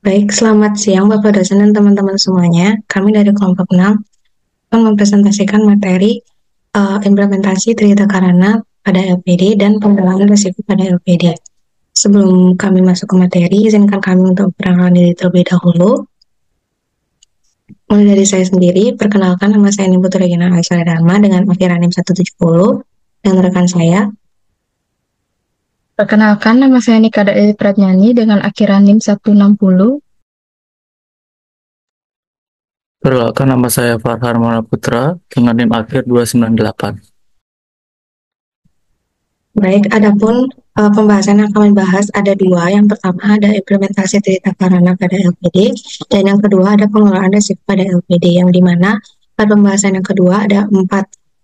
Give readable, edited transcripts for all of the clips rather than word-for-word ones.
Baik, selamat siang Bapak dosen dan teman-teman semuanya. Kami dari kelompok 6 akan mempresentasikan materi implementasi Trihita Karana pada LPD dan pengelolaan risiko pada LPD. Sebelum kami masuk ke materi, izinkan kami untuk memperkenalkan diri terlebih dahulu. Mulai dari saya sendiri, perkenalkan nama saya Niputu Regina Aisyah Dharma dengan akhir NIM 170 dan rekan saya. Perkenalkan, nama saya Nika Daili Pratnyani dengan akhiran NIM 160. Perkenalkan, nama saya Farhan Maulana Putra dengan NIM akhir 298. Baik, adapun pembahasan yang kami bahas ada dua. Yang pertama ada implementasi Trihita Karana pada LPD, dan yang kedua ada pengelolaan risiko pada LPD, yang dimana pada pembahasan yang kedua ada 4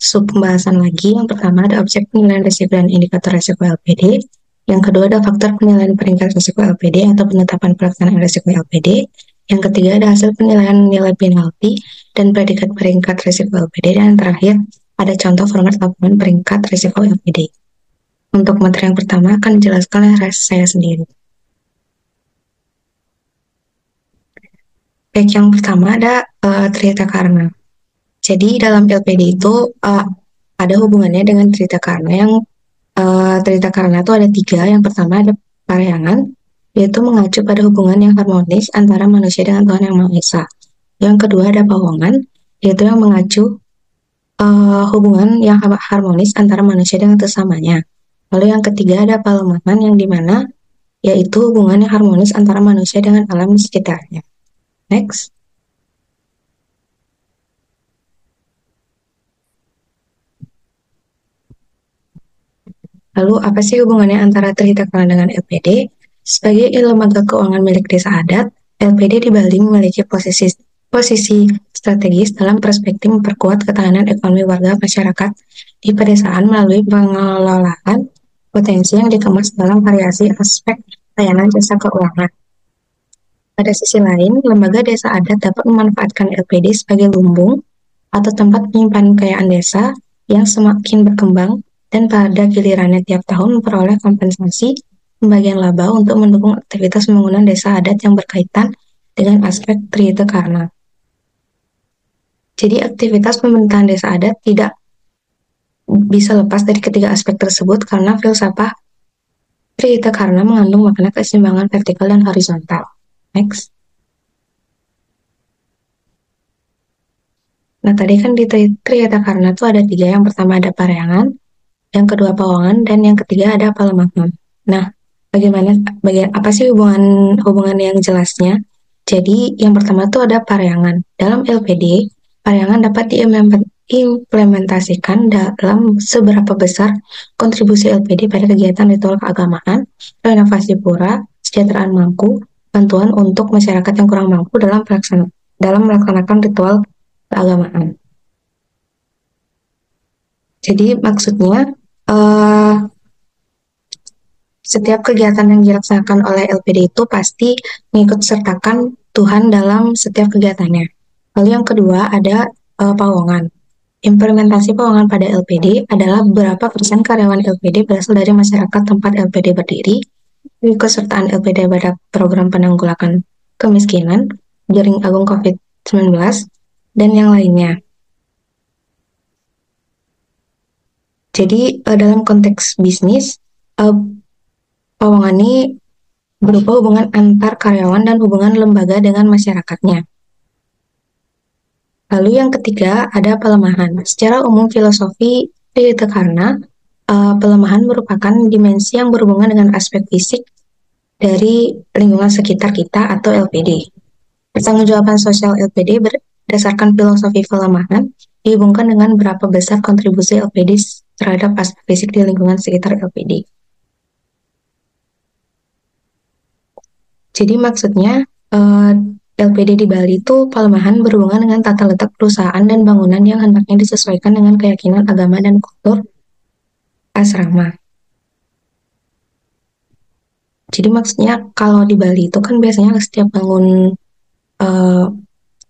sub pembahasan lagi. Yang pertama ada objek penilaian risiko dan indikator risiko LPD. Yang kedua ada faktor penilaian peringkat risiko LPD atau penetapan pelaksanaan risiko LPD. Yang ketiga ada hasil penilaian nilai penalti dan predikat peringkat risiko LPD. Dan yang terakhir ada contoh format laporan peringkat risiko LPD. Untuk materi yang pertama akan dijelaskan oleh saya sendiri. Baik, yang pertama ada Trihita Karana. Jadi dalam LPD itu ada hubungannya dengan Trihita Karana. Yang Trihita Karana itu ada 3. Yang pertama ada Paryangan, yaitu mengacu pada hubungan yang harmonis antara manusia dengan Tuhan Yang Maha Esa. Yang kedua ada Pawongan, yaitu yang mengacu hubungan yang harmonis antara manusia dengan sesamanya. Lalu yang ketiga ada Palemahan, yang dimana yaitu hubungan yang harmonis antara manusia dengan alam di sekitarnya. Next. Lalu apa sih hubungannya antara Trihita Karana dengan LPD? Sebagai lembaga keuangan milik desa adat, LPD di Bali memiliki posisi strategis dalam perspektif memperkuat ketahanan ekonomi warga masyarakat di pedesaan melalui pengelolaan potensi yang dikemas dalam variasi aspek layanan jasa keuangan. Pada sisi lain, lembaga desa adat dapat memanfaatkan LPD sebagai lumbung atau tempat penyimpanan kekayaan desa yang semakin berkembang dan pada gilirannya tiap tahun memperoleh kompensasi pembagian laba untuk mendukung aktivitas pembangunan desa adat yang berkaitan dengan aspek Trihita Karana. Jadi aktivitas pemerintahan desa adat tidak bisa lepas dari ketiga aspek tersebut karena filsafat Trihita Karana mengandung makna keseimbangan vertikal dan horizontal. Next. Nah, tadi kan di Trihita Karana itu ada 3. Yang pertama ada Paryangan, yang kedua Pawongan, dan yang ketiga ada Palemahan. Nah, apa sih hubungan yang jelasnya? Jadi, yang pertama itu ada Paryangan. Dalam LPD, Paryangan dapat diimplementasikan dalam seberapa besar kontribusi LPD pada kegiatan ritual keagamaan, renovasi pura, kesejahteraan mampu, bantuan untuk masyarakat yang kurang mampu dalam melaksanakan ritual keagamaan. Jadi maksudnya setiap kegiatan yang dilaksanakan oleh LPD itu pasti mengikut sertakan Tuhan dalam setiap kegiatannya. Lalu yang kedua ada Pawongan. Implementasi Pawongan pada LPD adalah berapa persen karyawan LPD berasal dari masyarakat tempat LPD berdiri, kesertaan LPD pada program penanggulangan kemiskinan, jaring agung COVID-19, dan yang lainnya. Jadi dalam konteks bisnis, Pawongan ini berupa hubungan antar karyawan dan hubungan lembaga dengan masyarakatnya. Lalu yang ketiga ada pelemahan. Secara umum filosofi Trihita Karana, pelemahan merupakan dimensi yang berhubungan dengan aspek fisik dari lingkungan sekitar kita atau LPD. Pertanggungjawaban sosial LPD berdasarkan filosofi pelemahan dihubungkan dengan berapa besar kontribusi LPD terhadap aspek fisik di lingkungan sekitar LPD. Jadi maksudnya LPD di Bali itu pelemahan berhubungan dengan tata letak perusahaan dan bangunan yang hendaknya disesuaikan dengan keyakinan agama dan kultur asrama. Jadi maksudnya kalau di Bali itu kan biasanya setiap bangun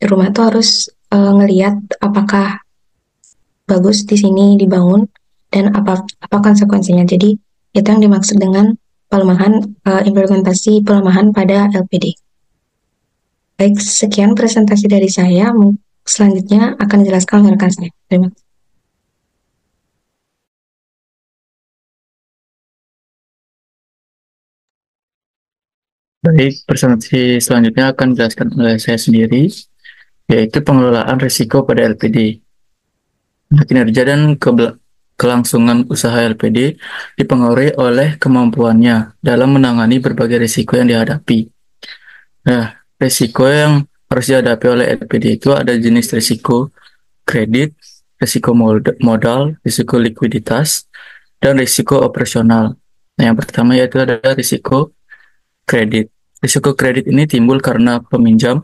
rumah tuh harus ngelihat apakah bagus di sini dibangun dan apa konsekuensinya. Jadi itu yang dimaksud dengan pelemahan, implementasi pelemahan pada LPD. Baik, sekian presentasi dari saya. Selanjutnya akan dijelaskan oleh rekan saya. Terima kasih. Baik, presentasi selanjutnya akan dijelaskan oleh saya sendiri, yaitu pengelolaan risiko pada LPD. Nah, kinerja dan kelangsungan usaha LPD dipengaruhi oleh kemampuannya dalam menangani berbagai risiko yang dihadapi. Nah, risiko yang harus dihadapi oleh LPD itu ada jenis risiko kredit, risiko modal, risiko likuiditas, dan risiko operasional. Nah, yang pertama yaitu ada risiko kredit. Risiko kredit ini timbul karena peminjam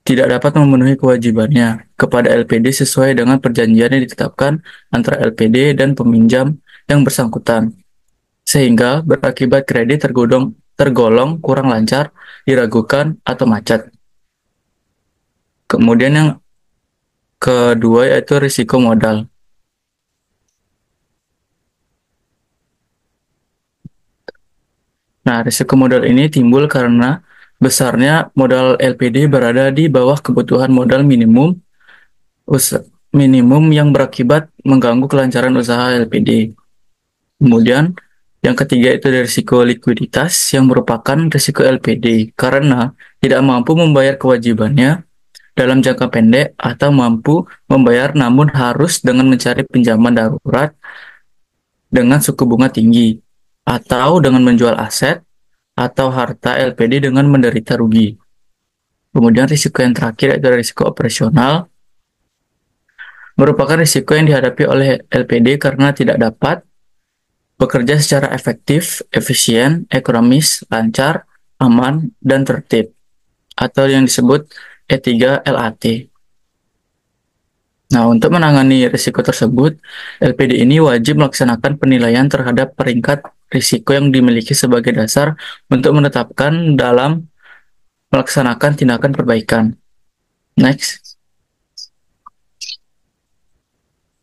tidak dapat memenuhi kewajibannya kepada LPD sesuai dengan perjanjian yang ditetapkan antara LPD dan peminjam yang bersangkutan, sehingga berakibat kredit tergolong kurang lancar, diragukan, atau macet. Kemudian yang kedua yaitu risiko modal. Nah, risiko modal ini timbul karena besarnya modal LPD berada di bawah kebutuhan modal minimum yang berakibat mengganggu kelancaran usaha LPD. Kemudian, yang ketiga itu ada risiko likuiditas yang merupakan risiko LPD karena tidak mampu membayar kewajibannya dalam jangka pendek atau mampu membayar namun harus dengan mencari pinjaman darurat dengan suku bunga tinggi atau dengan menjual aset atau harta LPD dengan menderita rugi. Kemudian risiko yang terakhir yaitu risiko operasional merupakan risiko yang dihadapi oleh LPD karena tidak dapat bekerja secara efektif, efisien, ekonomis, lancar, aman, dan tertib, atau yang disebut E3LAT. Nah, untuk menangani risiko tersebut, LPD ini wajib melaksanakan penilaian terhadap peringkat risiko yang dimiliki sebagai dasar untuk menetapkan dalam melaksanakan tindakan perbaikan. Next.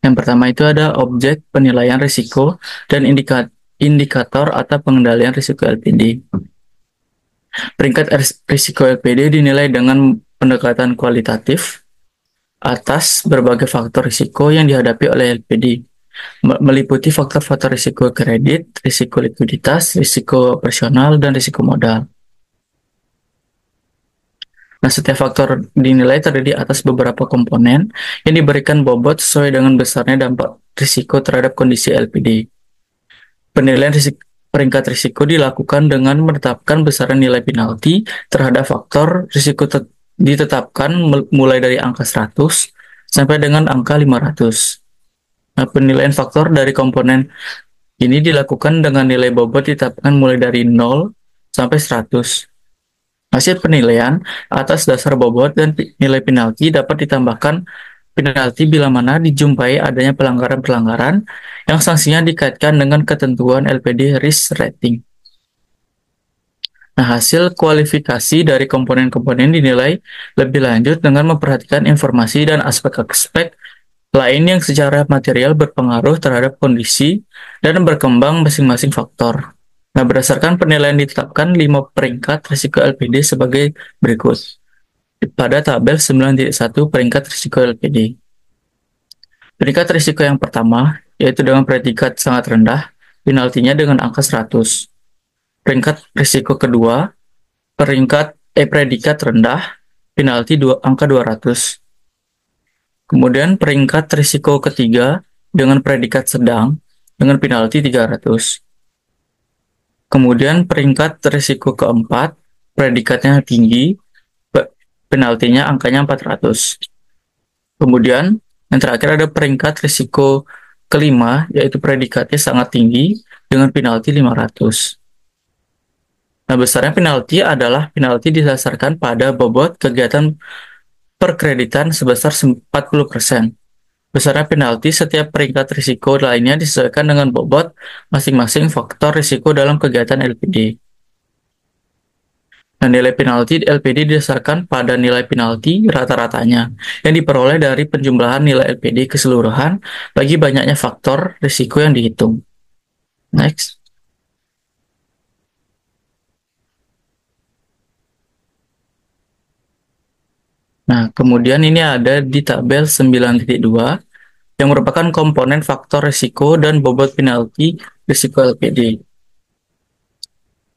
Yang pertama itu ada objek penilaian risiko dan indikator atau pengendalian risiko LPD. Peringkat risiko LPD dinilai dengan pendekatan kualitatif atas berbagai faktor risiko yang dihadapi oleh LPD, meliputi faktor-faktor risiko kredit, risiko likuiditas, risiko operasional, dan risiko modal. Nah, setiap faktor dinilai terdiri atas beberapa komponen yang diberikan bobot sesuai dengan besarnya dampak risiko terhadap kondisi LPD. Penilaian peringkat risiko dilakukan dengan menetapkan besaran nilai penalti terhadap faktor risiko ditetapkan mulai dari angka 100 sampai dengan angka 500. Nah, penilaian faktor dari komponen ini dilakukan dengan nilai bobot ditetapkan mulai dari 0 sampai 100. Hasil penilaian atas dasar bobot dan nilai penalti dapat ditambahkan penalti bila mana dijumpai adanya pelanggaran-pelanggaran yang sanksinya dikaitkan dengan ketentuan LPD risk rating. Nah, hasil kualifikasi dari komponen-komponen dinilai lebih lanjut dengan memperhatikan informasi dan aspek-aspek lain yang secara material berpengaruh terhadap kondisi dan berkembang masing-masing faktor. Nah, berdasarkan penilaian ditetapkan 5 peringkat risiko LPD sebagai berikut. Pada tabel 9.1 peringkat risiko LPD. Peringkat risiko yang pertama, yaitu dengan predikat sangat rendah, penaltinya dengan angka 100. Peringkat risiko kedua, predikat rendah, penalti angka 200. Kemudian peringkat risiko ketiga dengan predikat sedang dengan penalti 300. Kemudian peringkat risiko keempat, predikatnya tinggi, penaltinya angkanya 400. Kemudian yang terakhir ada peringkat risiko kelima, yaitu predikatnya sangat tinggi dengan penalti 500. Nah, besarnya penalti adalah penalti didasarkan pada bobot kegiatan perkreditan sebesar 40%. Besarnya penalti setiap peringkat risiko lainnya disesuaikan dengan bobot masing-masing faktor risiko dalam kegiatan LPD. Nah, nilai penalti LPD didasarkan pada nilai penalti rata-ratanya yang diperoleh dari penjumlahan nilai LPD keseluruhan bagi banyaknya faktor risiko yang dihitung. Next. Nah, kemudian ini ada di tabel 9.2 yang merupakan komponen faktor risiko dan bobot penalti risiko LPD.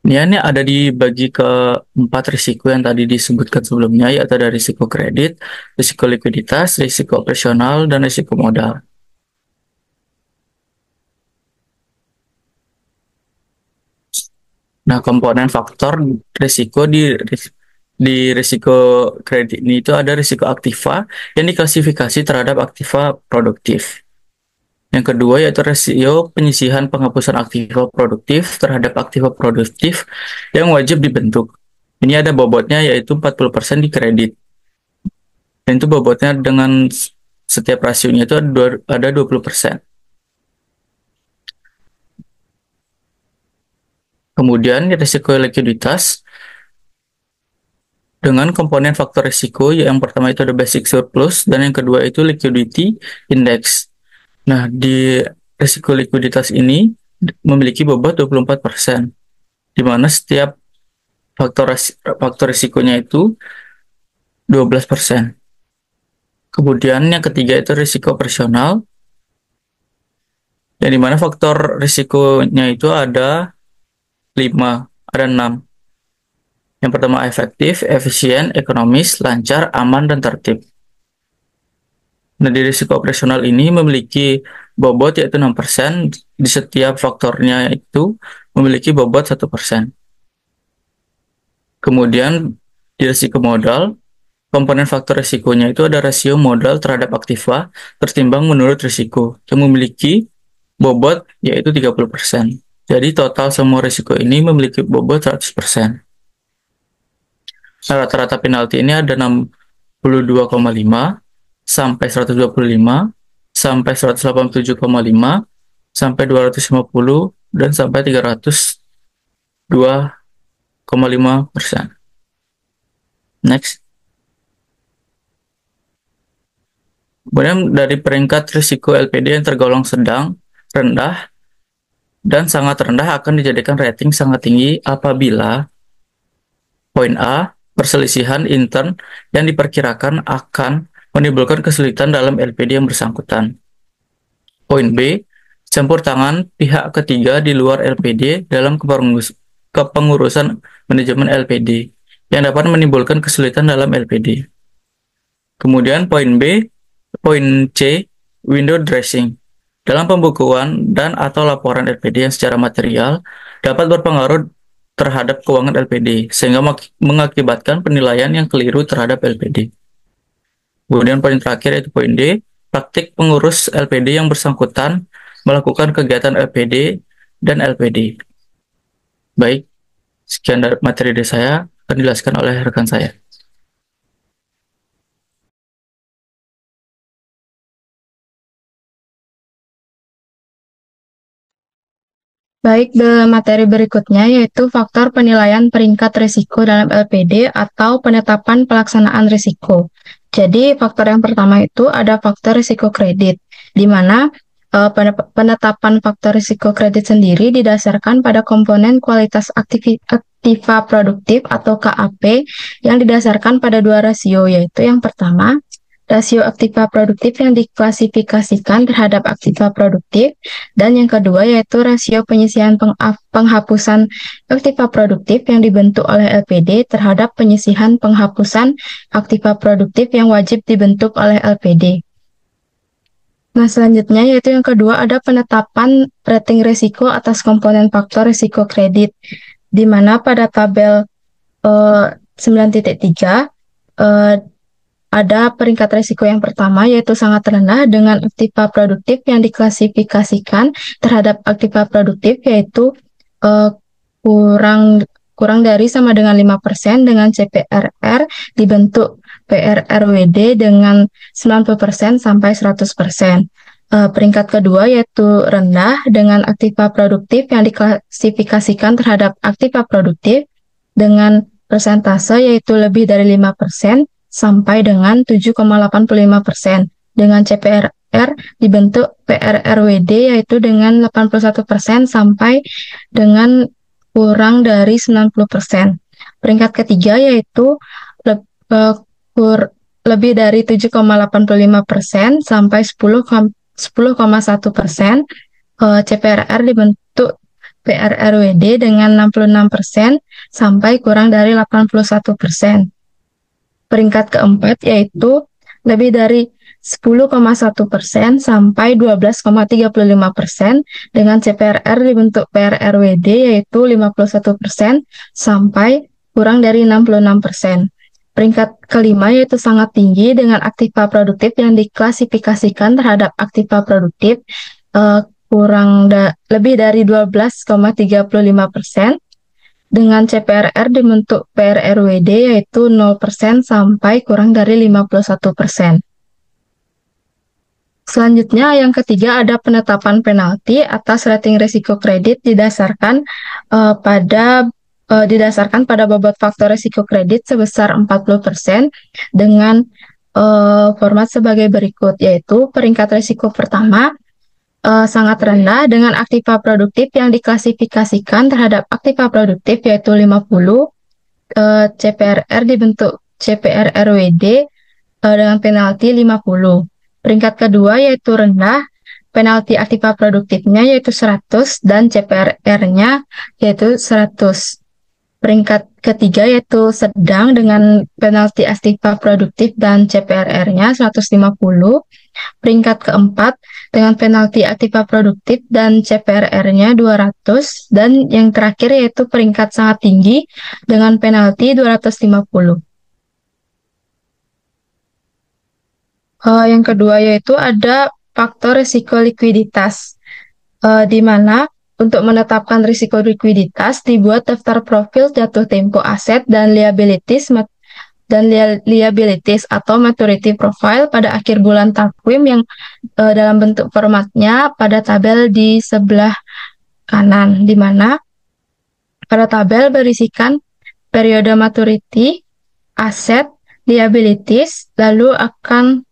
Ini ada dibagi ke 4 risiko yang tadi disebutkan sebelumnya, yaitu ada risiko kredit, risiko likuiditas, risiko operasional, dan risiko modal. Nah, komponen faktor risiko di risiko kredit ini itu ada risiko aktiva yang diklasifikasi terhadap aktiva produktif. Yang kedua yaitu rasio penyisihan penghapusan aktiva produktif terhadap aktiva produktif yang wajib dibentuk. Ini ada bobotnya yaitu 40% di kredit. Dan itu bobotnya dengan setiap rasionya itu ada 20%. Kemudian risiko likuiditas dengan komponen faktor risiko yang pertama itu ada basic surplus dan yang kedua itu liquidity index. Nah, di risiko likuiditas ini memiliki bobot 24%, di mana setiap faktor risikonya itu 12%. Kemudian yang ketiga itu risiko operasional, yang di mana faktor risikonya itu ada 6. Yang pertama efektif, efisien, ekonomis, lancar, aman, dan tertib. Nah, di risiko operasional ini memiliki bobot yaitu 6%, di setiap faktornya itu memiliki bobot 1%. Kemudian di risiko modal, komponen faktor risikonya itu ada rasio modal terhadap aktiva tertimbang menurut risiko, yang memiliki bobot yaitu 30%. Jadi total semua risiko ini memiliki bobot 100%. Nah, rata-rata penalti ini ada 62,5 sampai 125 sampai 187,5 sampai 250 dan sampai 302,5%. Next. Kemudian dari peringkat risiko LPD yang tergolong sedang, rendah, dan sangat rendah akan dijadikan rating sangat tinggi apabila poin A, perselisihan intern yang diperkirakan akan menimbulkan kesulitan dalam LPD yang bersangkutan. Poin B, campur tangan pihak ketiga di luar LPD dalam kepengurusan manajemen LPD yang dapat menimbulkan kesulitan dalam LPD. Kemudian poin C, window dressing. Dalam pembukuan dan atau laporan LPD yang secara material dapat berpengaruh terhadap keuangan LPD, sehingga mengakibatkan penilaian yang keliru terhadap LPD. Kemudian poin terakhir yaitu poin D, praktik pengurus LPD yang bersangkutan melakukan kegiatan LPD dan LPD. Baik, sekian dari materi dari saya, akan dijelaskan oleh rekan saya. Baik, materi berikutnya yaitu faktor penilaian peringkat risiko dalam LPD atau penetapan pelaksanaan risiko. Jadi, faktor yang pertama itu ada faktor risiko kredit, di mana penetapan faktor risiko kredit sendiri didasarkan pada komponen kualitas aktiva produktif atau KAP yang didasarkan pada dua rasio, yaitu yang pertama, rasio aktiva produktif yang diklasifikasikan terhadap aktiva produktif, dan yang kedua yaitu rasio penyisihan penghapusan aktiva produktif yang dibentuk oleh LPD terhadap penyisihan penghapusan aktiva produktif yang wajib dibentuk oleh LPD. Nah, selanjutnya yaitu yang kedua ada penetapan rating risiko atas komponen faktor risiko kredit, di mana pada tabel 9.3 ada peringkat risiko yang pertama yaitu sangat rendah dengan aktiva produktif yang diklasifikasikan terhadap aktiva produktif yaitu kurang dari sama dengan 5% dengan CPRR dibentuk PRRWD dengan 90% sampai 100%. Peringkat kedua yaitu rendah dengan aktiva produktif yang diklasifikasikan terhadap aktiva produktif dengan persentase yaitu lebih dari 5% sampai dengan 7,85%. Dengan CPRR dibentuk PRRWD yaitu dengan 81% sampai dengan kurang dari 90%. Peringkat ketiga yaitu lebih dari 7,85% sampai 10,1%. CPRR dibentuk PRRWD dengan 66% sampai kurang dari 81%. Peringkat keempat yaitu lebih dari 10,1% sampai 12,35% dengan CPRR dibentuk PRRWD yaitu 51% sampai kurang dari 66%. Peringkat kelima yaitu sangat tinggi dengan aktiva produktif yang diklasifikasikan terhadap aktiva produktif lebih dari 12,35% dengan CPRR dibentuk PRRWD yaitu 0% sampai kurang dari 51%. Selanjutnya, yang ketiga ada penetapan penalti atas rating risiko kredit didasarkan pada bobot faktor risiko kredit sebesar 40% dengan format sebagai berikut, yaitu peringkat risiko pertama sangat rendah dengan aktiva produktif yang diklasifikasikan terhadap aktiva produktif yaitu 50, CPRR dibentuk CPRRWD dengan penalti 50. Peringkat kedua yaitu rendah, penalti aktiva produktifnya yaitu 100 dan CPRR-nya yaitu 100. Peringkat ketiga yaitu sedang dengan penalti aktiva produktif dan CPRR-nya 150. Peringkat keempat dengan penalti aktiva produktif dan CPRR-nya 200. Dan yang terakhir yaitu peringkat sangat tinggi dengan penalti 250. Yang kedua yaitu ada faktor risiko likuiditas, di mana untuk menetapkan risiko likuiditas dibuat daftar profil jatuh tempo aset dan liabilities atau maturity profile pada akhir bulan takwim yang dalam bentuk formatnya pada tabel di sebelah kanan, di mana pada tabel berisikan periode maturity, aset, liabilities, lalu akan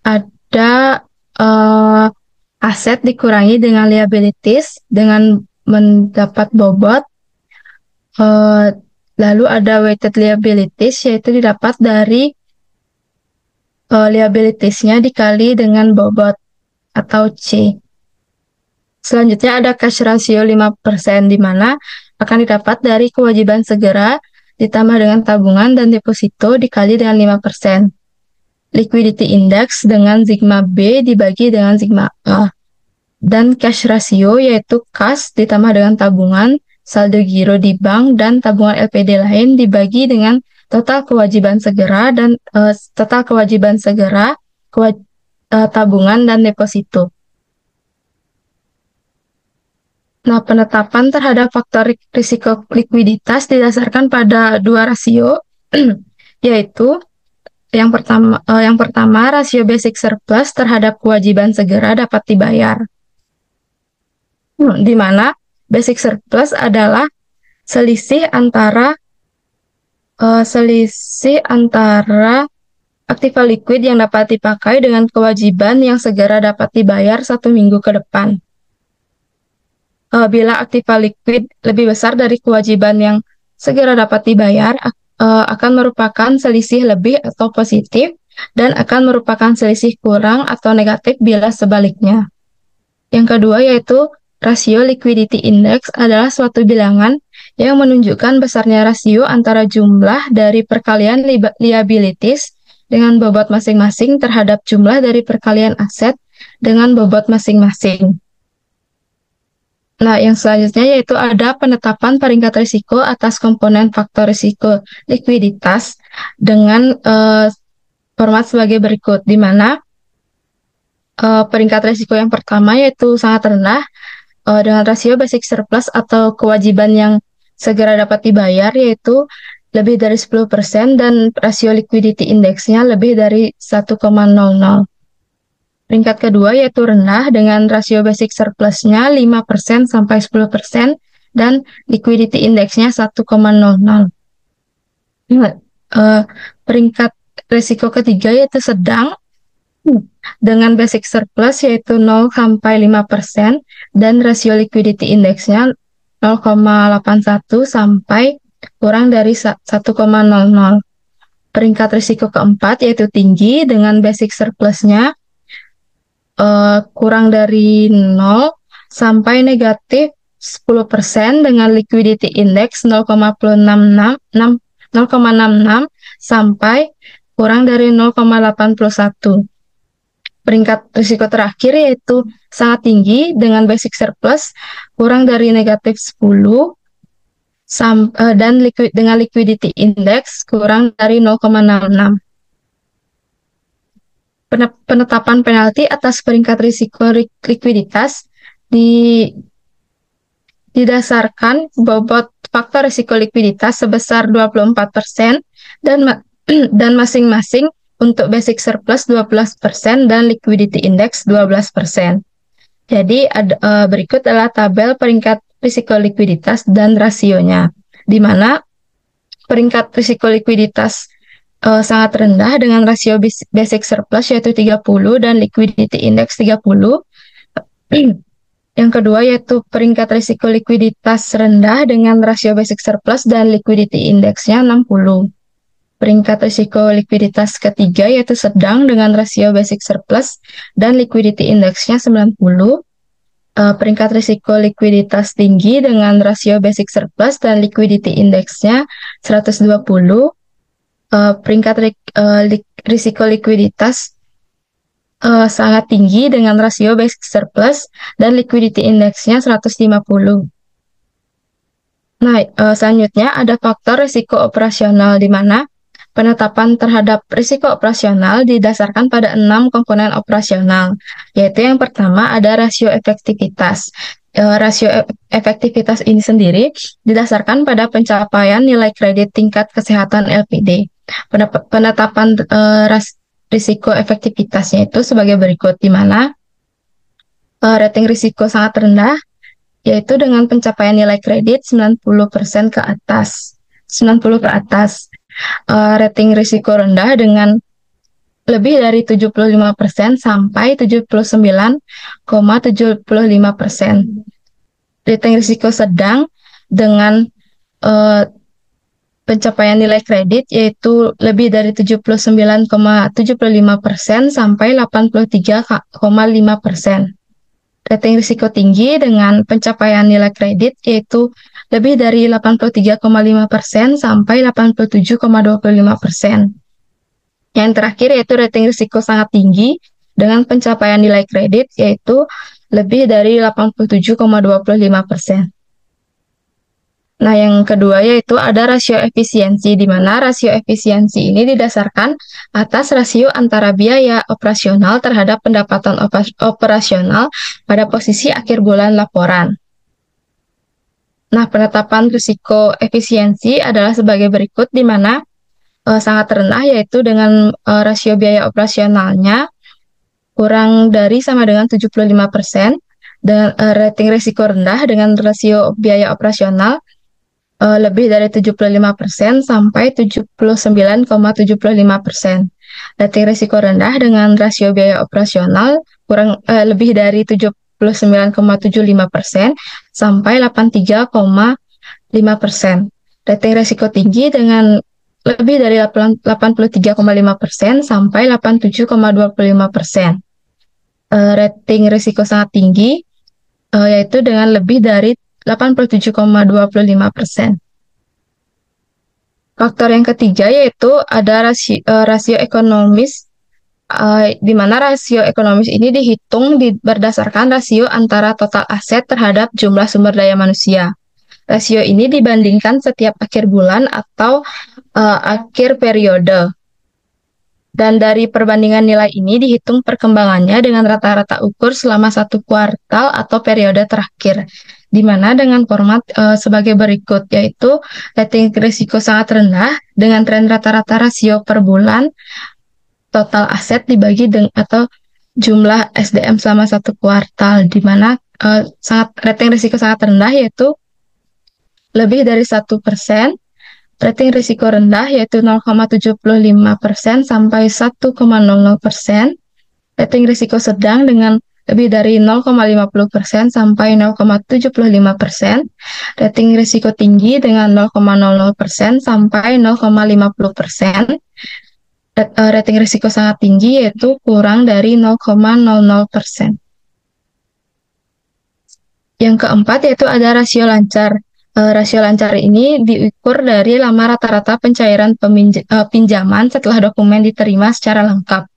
ada aset dikurangi dengan liabilities dengan mendapat bobot, lalu ada weighted liabilities yaitu didapat dari liabilitiesnya dikali dengan bobot atau C. Selanjutnya ada cash ratio 5% di mana akan didapat dari kewajiban segera ditambah dengan tabungan dan deposito dikali dengan 5%. Liquidity index dengan sigma B dibagi dengan sigma A. Dan cash ratio yaitu kas ditambah dengan tabungan, saldo giro di bank, dan tabungan LPD lain dibagi dengan total kewajiban segera dan tabungan dan deposito. Nah, penetapan terhadap faktor risiko likuiditas didasarkan pada dua rasio, yaitu yang pertama rasio basic surplus terhadap kewajiban segera dapat dibayar, di mana basic surplus adalah selisih antara aktiva liquid yang dapat dipakai dengan kewajiban yang segera dapat dibayar 1 minggu ke depan. Bila aktiva liquid lebih besar dari kewajiban yang segera dapat dibayar, akan merupakan selisih lebih atau positif dan akan merupakan selisih kurang atau negatif bila sebaliknya. Yang kedua yaitu rasio liquidity index adalah suatu bilangan yang menunjukkan besarnya rasio antara jumlah dari perkalian liabilities dengan bobot masing-masing terhadap jumlah dari perkalian aset dengan bobot masing-masing. Nah, yang selanjutnya yaitu ada penetapan peringkat risiko atas komponen faktor risiko likuiditas dengan format sebagai berikut, di mana peringkat risiko yang pertama yaitu sangat rendah dengan rasio basic surplus atau kewajiban yang segera dapat dibayar yaitu lebih dari 10% dan rasio liquidity index-nya lebih dari 1,00. Peringkat kedua yaitu rendah dengan rasio basic surplus-nya 5% sampai 10% dan liquidity index-nya 1,00. Peringkat risiko ketiga yaitu sedang dengan basic surplus yaitu 0 sampai 5% dan rasio liquidity index-nya 0,81 sampai kurang dari 1,00. peringkat risiko keempat yaitu tinggi dengan basic surplusnya kurang dari 0 sampai negatif 10% dengan liquidity index 0,66 sampai kurang dari 0,81. Peringkat risiko terakhir yaitu sangat tinggi dengan basic surplus kurang dari negatif 10 dan dengan liquidity index kurang dari 0,66. Penetapan penalti atas peringkat risiko likuiditas didasarkan bobot faktor risiko likuiditas sebesar 24% dan masing-masing untuk basic surplus 12% dan liquidity index 12%. Jadi berikut adalah tabel peringkat risiko likuiditas dan rasionya, di mana peringkat risiko likuiditas sangat rendah dengan rasio basic surplus yaitu 30 dan liquidity index 30. Yang kedua yaitu peringkat risiko likuiditas rendah dengan rasio basic surplus dan liquidity indexnya 60. Peringkat risiko likuiditas ketiga yaitu sedang dengan rasio basic surplus dan liquidity indexnya 90. Peringkat risiko likuiditas tinggi dengan rasio basic surplus dan liquidity indexnya 120. Peringkat risiko likuiditas sangat tinggi dengan rasio basic surplus dan liquidity indexnya 150. Nah, selanjutnya ada faktor risiko operasional, di mana penetapan terhadap risiko operasional didasarkan pada 6 komponen operasional, yaitu yang pertama ada rasio efektivitas. Rasio efektivitas ini sendiri didasarkan pada pencapaian nilai kredit tingkat kesehatan LPD. Penetapan risiko efektivitasnya itu sebagai berikut, di mana rating risiko sangat rendah, yaitu dengan pencapaian nilai kredit 90% ke atas. 90 ke atas. Rating risiko rendah dengan lebih dari 75% sampai 79,75%. Rating risiko sedang dengan pencapaian nilai kredit yaitu lebih dari 79,75% sampai 83,5%. Rating risiko tinggi dengan pencapaian nilai kredit yaitu lebih dari 83,5% sampai 87,25%. Yang terakhir yaitu rating risiko sangat tinggi dengan pencapaian nilai kredit yaitu lebih dari 87,25%. Nah, yang kedua yaitu ada rasio efisiensi, di mana rasio efisiensi ini didasarkan atas rasio antara biaya operasional terhadap pendapatan operasional pada posisi akhir bulan laporan. Nah, penetapan risiko efisiensi adalah sebagai berikut, di mana sangat rendah yaitu dengan rasio biaya operasionalnya kurang dari sama dengan 75%, dan rating risiko rendah dengan rasio biaya operasional lebih dari 75% sampai 79,75%. Rating risiko rendah dengan rasio biaya operasional lebih dari 79,75% sampai 83,5%. Rating risiko tinggi dengan lebih dari 83,5% sampai 87,25%. Rating risiko sangat tinggi yaitu dengan lebih dari 87,25%. Faktor yang ketiga yaitu ada rasio ekonomis, di mana rasio ekonomis ini dihitung berdasarkan rasio antara total aset terhadap jumlah sumber daya manusia. Rasio ini dibandingkan setiap akhir bulan atau akhir periode. Dan dari perbandingan nilai ini dihitung perkembangannya dengan rata-rata ukur selama satu kuartal atau periode terakhir, di mana dengan format sebagai berikut, yaitu rating risiko sangat rendah dengan tren rata-rata rasio per bulan total aset dibagi atau jumlah SDM selama satu kuartal, di mana rating risiko sangat rendah yaitu lebih dari 1%, rating risiko rendah yaitu 0,75% sampai 1,00%, rating risiko sedang dengan lebih dari 0,50% sampai 0,75%, rating risiko tinggi dengan 0,00% sampai 0,50%, rating risiko sangat tinggi yaitu kurang dari 0,00%. Yang keempat yaitu ada rasio lancar. Rasio lancar ini diukur dari lama rata-rata pencairan pinjaman setelah dokumen diterima secara lengkap,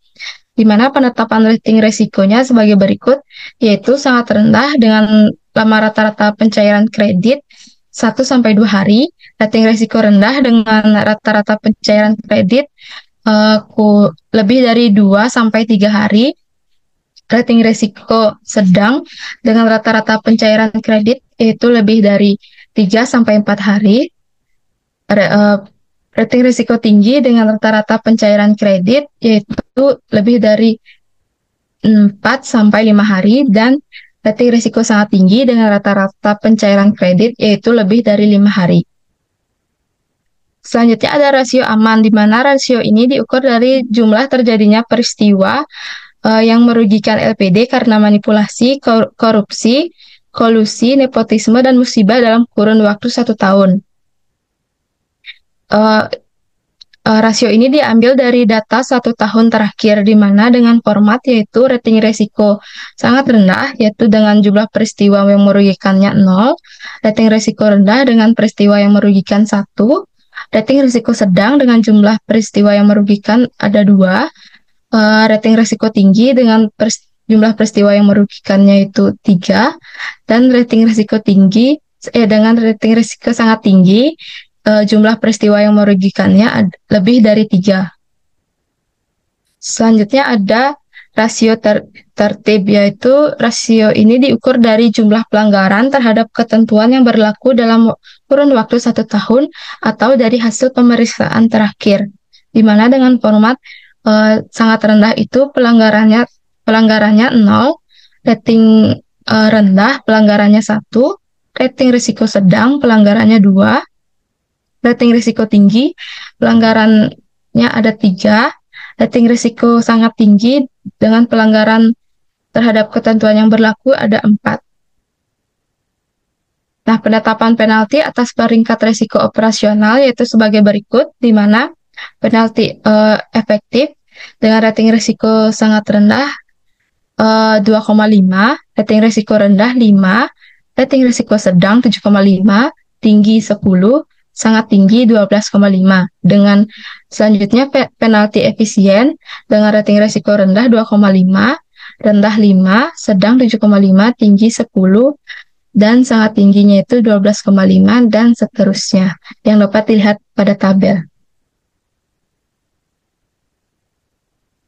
di mana penetapan rating risikonya sebagai berikut, yaitu sangat rendah dengan lama rata-rata pencairan kredit 1-2 hari, rating risiko rendah dengan rata-rata pencairan kredit lebih dari 2-3 hari, rating risiko sedang dengan rata-rata pencairan kredit yaitu lebih dari 3-4 hari, rating risiko tinggi dengan rata-rata pencairan kredit yaitu lebih dari 4-5 hari, dan rating risiko sangat tinggi dengan rata-rata pencairan kredit yaitu lebih dari 5 hari. Selanjutnya ada rasio aman, di mana rasio ini diukur dari jumlah terjadinya peristiwa yang merugikan LPD karena manipulasi, korupsi, kolusi, nepotisme, dan musibah dalam kurun waktu 1 tahun. Rasio ini diambil dari data 1 tahun terakhir, di mana dengan format yaitu rating risiko sangat rendah, yaitu dengan jumlah peristiwa yang merugikannya 0, rating risiko rendah dengan peristiwa yang merugikan 1, rating risiko sedang dengan jumlah peristiwa yang merugikan ada 2, rating risiko tinggi dengan jumlah peristiwa yang merugikannya itu 3, dan rating risiko tinggi dengan rating risiko sangat tinggi, jumlah peristiwa yang merugikannya lebih dari 3. Selanjutnya ada rasio tertib, yaitu rasio ini diukur dari jumlah pelanggaran terhadap ketentuan yang berlaku dalam kurun waktu 1 tahun atau dari hasil pemeriksaan terakhir, di mana dengan format sangat rendah itu pelanggarannya 0, rating rendah pelanggarannya 1, rating risiko sedang pelanggarannya 2, rating risiko tinggi pelanggarannya ada 3, rating risiko sangat tinggi dengan pelanggaran terhadap ketentuan yang berlaku ada 4. Nah, penetapan penalti atas peringkat risiko operasional yaitu sebagai berikut, di mana penalti efektif dengan rating risiko sangat rendah 2,5, rating risiko rendah 5, rating risiko sedang 7,5, tinggi 10, sangat tinggi 12,5. Dengan selanjutnya penalti efisien dengan rating risiko rendah 2,5, rendah 5, sedang 7,5, tinggi 10, dan sangat tingginya itu 12,5, dan seterusnya, yang dapat dilihat pada tabel.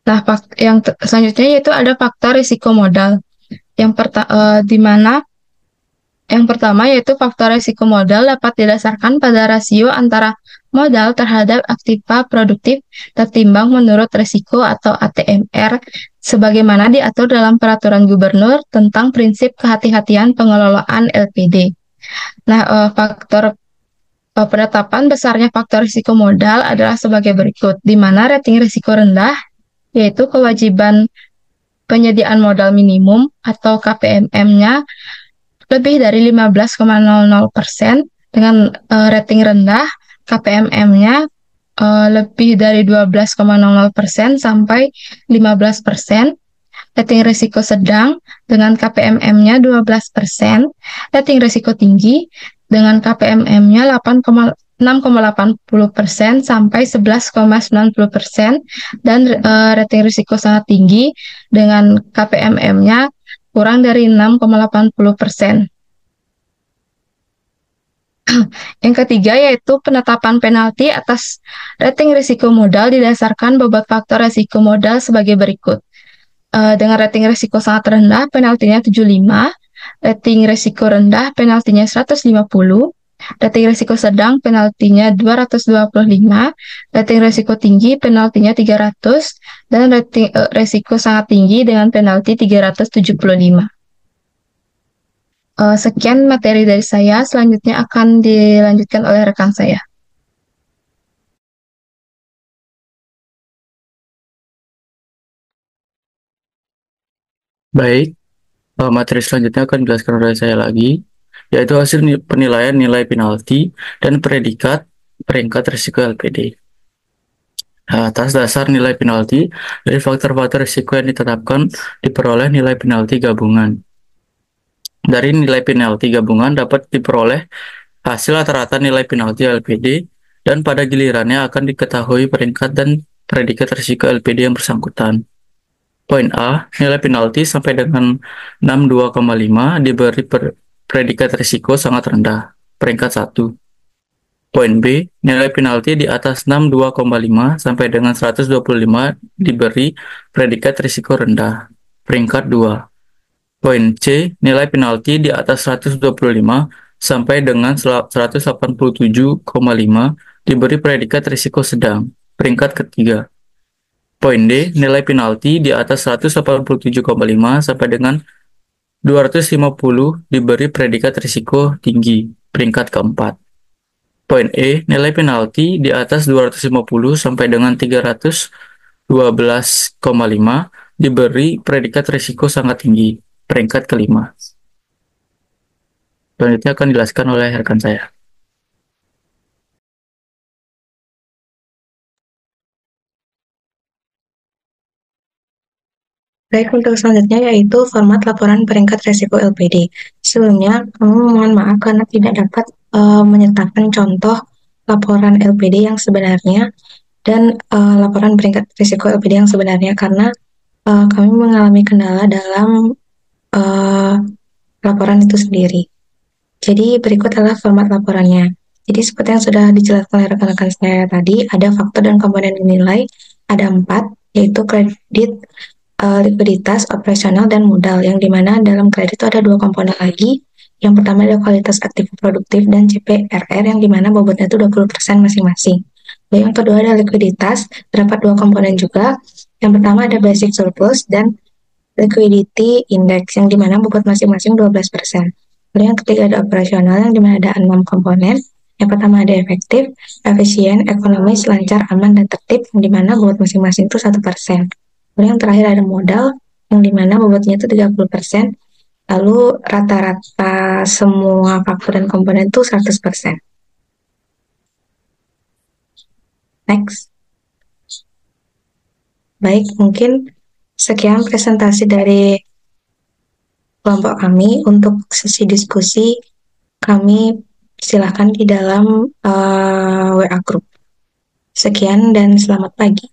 Nah, yang selanjutnya yaitu ada faktor risiko modal. Di mana yang pertama yaitu faktor risiko modal dapat didasarkan pada rasio antara modal terhadap aktiva produktif tertimbang menurut risiko atau ATMR, sebagaimana diatur dalam Peraturan Gubernur tentang prinsip kehati-hatian pengelolaan LPD. Nah, penetapan besarnya faktor risiko modal adalah sebagai berikut, di mana rating risiko rendah yaitu kewajiban penyediaan modal minimum atau KPMM-nya lebih dari 15,00%, dengan rating rendah KPMM-nya lebih dari 12,00% sampai 15%, rating risiko sedang dengan KPMM-nya 12%, rating risiko tinggi dengan KPMM-nya 6,80% sampai 11,90%, dan rating risiko sangat tinggi dengan KPMM-nya kurang dari 6,80%. Yang ketiga yaitu penetapan penalti atas rating risiko modal didasarkan bobot faktor risiko modal sebagai berikut. Dengan rating risiko sangat rendah, penaltinya 75, rating risiko rendah, penaltinya 150, rating risiko sedang, penaltinya 225, rating risiko tinggi, penaltinya 300, dan rating risiko sangat tinggi dengan penalti 375. Sekian materi dari saya, selanjutnya akan dilanjutkan oleh rekan saya. Baik, materi selanjutnya akan dijelaskan oleh saya lagi, yaitu hasil penilaian nilai penalti dan predikat peringkat risiko LPD. Atas dasar nilai penalti dari faktor-faktor risiko yang ditetapkan diperoleh nilai penalti gabungan. Dari nilai penalti gabungan dapat diperoleh hasil rata-rata nilai penalti LPD dan pada gilirannya akan diketahui peringkat dan predikat risiko LPD yang bersangkutan. Poin A, nilai penalti sampai dengan 62,5 diberi predikat risiko sangat rendah, peringkat 1. Poin B, nilai penalti di atas 62,5 sampai dengan 125 diberi predikat risiko rendah, peringkat 2. Poin C, nilai penalti di atas 125 sampai dengan 187,5 diberi predikat risiko sedang, peringkat ketiga. Poin D, nilai penalti di atas 187,5 sampai dengan 250 diberi predikat risiko tinggi, peringkat keempat. Poin E, nilai penalti di atas 250 sampai dengan 312,5 diberi predikat risiko sangat tinggi, peringkat kelima. Selanjutnya akan dijelaskan oleh rekan saya. Baik, untuk selanjutnya yaitu format laporan peringkat resiko LPD. Sebelumnya, kami mohon maaf karena tidak dapat menyertakan contoh laporan LPD yang sebenarnya dan laporan peringkat risiko LPD yang sebenarnya karena kami mengalami kendala dalam laporan itu sendiri. Jadi berikut adalah format laporannya. Jadi seperti yang sudah dijelaskan oleh rekan-rekan saya tadi, ada faktor dan komponen dinilai, ada 4, yaitu kredit, likuiditas, operasional, dan modal, yang dimana dalam kredit itu ada 2 komponen lagi. Yang pertama ada kualitas aktif produktif dan CPRR, yang dimana bobotnya itu 20% masing-masing. Lalu yang kedua ada likuiditas, terdapat 2 komponen juga. Yang pertama ada basic surplus dan liquidity index, yang dimana bobot masing-masing 12%. Lalu yang ketiga ada operasional, yang dimana ada 6 komponen. Yang pertama ada efektif, efisien, ekonomis, lancar, aman, dan tertib, yang dimana bobot masing-masing itu 1%. Lalu yang terakhir ada modal, yang dimana bobotnya itu 30%. Lalu rata-rata semua faktor dan komponen itu 100%. Next. Baik, mungkin sekian presentasi dari kelompok kami. Untuk sesi diskusi, kami silakan di dalam WA Group. Sekian dan selamat pagi.